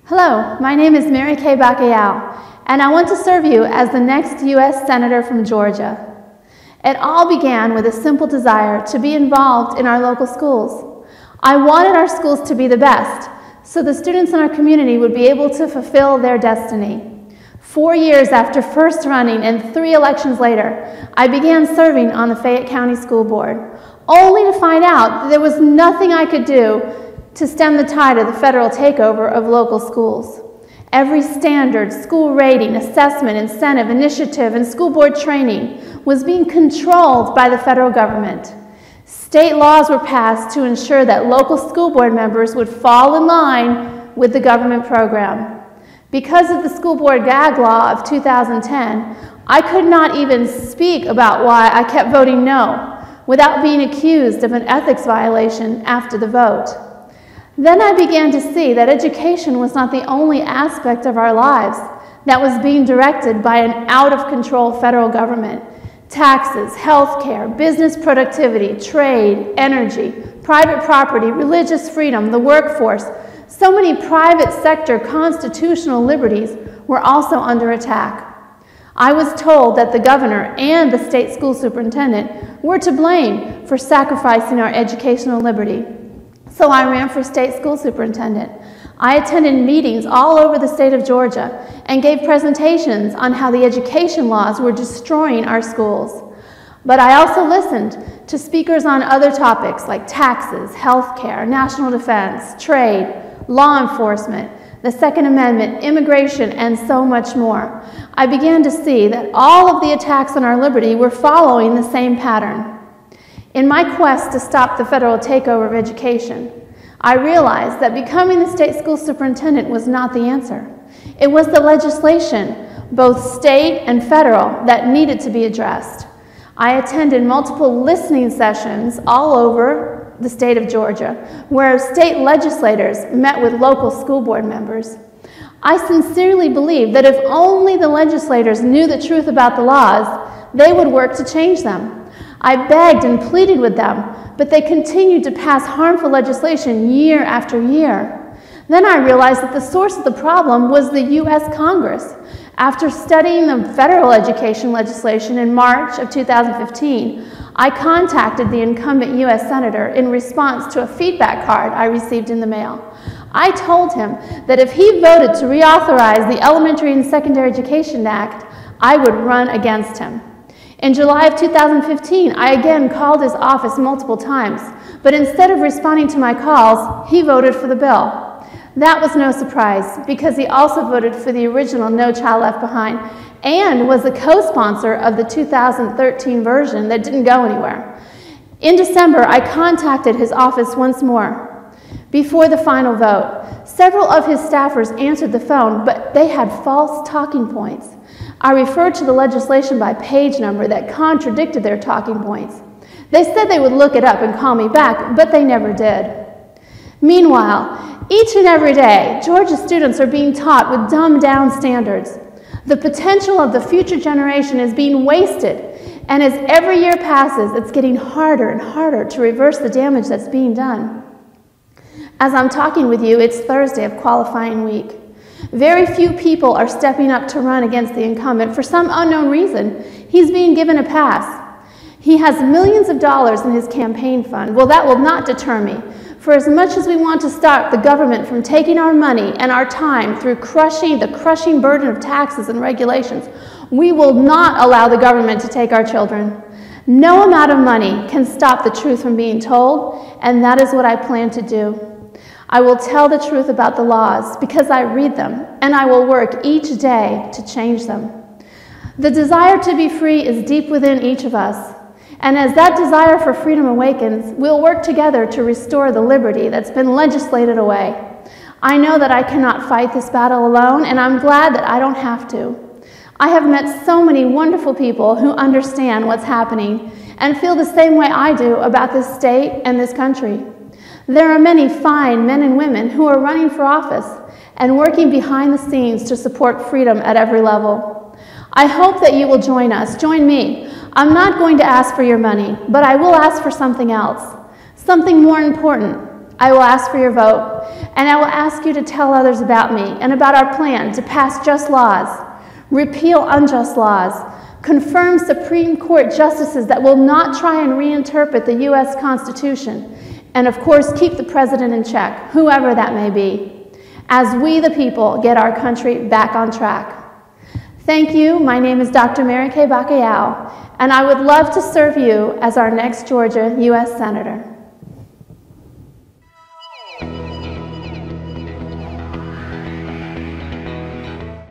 Hello, my name is Mary Kay Bacayao, and I want to serve you as the next U.S. Senator from Georgia. It all began with a simple desire to be involved in our local schools. I wanted our schools to be the best, so the students in our community would be able to fulfill their destiny. 4 years after first running and 3 elections later, I began serving on the Fayette County School Board, only to find out that there was nothing I could do to stem the tide of the federal takeover of local schools. Every standard, school rating, assessment, incentive, initiative, and school board training was being controlled by the federal government. State laws were passed to ensure that local school board members would fall in line with the government program. Because of the school board gag law of 2010, I could not even speak about why I kept voting no without being accused of an ethics violation after the vote. Then I began to see that education was not the only aspect of our lives that was being directed by an out-of-control federal government. Taxes, healthcare, business productivity, trade, energy, private property, religious freedom, the workforce, so many private sector constitutional liberties were also under attack. I was told that the governor and the state school superintendent were to blame for sacrificing our educational liberty. So I ran for state school superintendent. I attended meetings all over the state of Georgia and gave presentations on how the education laws were destroying our schools. But I also listened to speakers on other topics like taxes, healthcare, national defense, trade, law enforcement, the Second Amendment, immigration, and so much more. I began to see that all of the attacks on our liberty were following the same pattern. In my quest to stop the federal takeover of education, I realized that becoming the state school superintendent was not the answer. It was the legislation, both state and federal, that needed to be addressed. I attended multiple listening sessions all over the state of Georgia, where state legislators met with local school board members. I sincerely believe that if only the legislators knew the truth about the laws, they would work to change them. I begged and pleaded with them, but they continued to pass harmful legislation year after year. Then I realized that the source of the problem was the U.S. Congress. After studying the federal education legislation in March of 2015, I contacted the incumbent U.S. Senator in response to a feedback card I received in the mail. I told him that if he voted to reauthorize the Elementary and Secondary Education Act, I would run against him. In July of 2015, I again called his office multiple times, but instead of responding to my calls, he voted for the bill. That was no surprise, because he also voted for the original No Child Left Behind and was the co-sponsor of the 2013 version that didn't go anywhere. In December, I contacted his office once more. Before the final vote, several of his staffers answered the phone, but they had false talking points. I referred to the legislation by page number that contradicted their talking points. They said they would look it up and call me back, but they never did. Meanwhile, each and every day, Georgia students are being taught with dumbed-down standards. The potential of the future generation is being wasted, and as every year passes, it's getting harder and harder to reverse the damage that's being done. As I'm talking with you, it's Thursday of qualifying week. Very few people are stepping up to run against the incumbent for some unknown reason. He's being given a pass. He has millions of dollars in his campaign fund. Well, that will not deter me. For as much as we want to stop the government from taking our money and our time through the crushing burden of taxes and regulations, we will not allow the government to take our children. No amount of money can stop the truth from being told, and that is what I plan to do. I will tell the truth about the laws because I read them, and I will work each day to change them. The desire to be free is deep within each of us, and as that desire for freedom awakens, we'll work together to restore the liberty that's been legislated away. I know that I cannot fight this battle alone, and I'm glad that I don't have to. I have met so many wonderful people who understand what's happening and feel the same way I do about this state and this country. There are many fine men and women who are running for office and working behind the scenes to support freedom at every level. I hope that you will join me I'm not going to ask for your money, but I will ask for something else, something more important. I will ask for your vote, and I will ask you to tell others about me and about our plan to pass just laws, repeal unjust laws, confirm Supreme Court justices that will not try and reinterpret the U.S. Constitution, and of course keep the president in check, whoever that may be, as we the people get our country back on track. Thank you. My name is Dr. Mary Kay Bacallao, and I would love to serve you as our next Georgia U.S. Senator.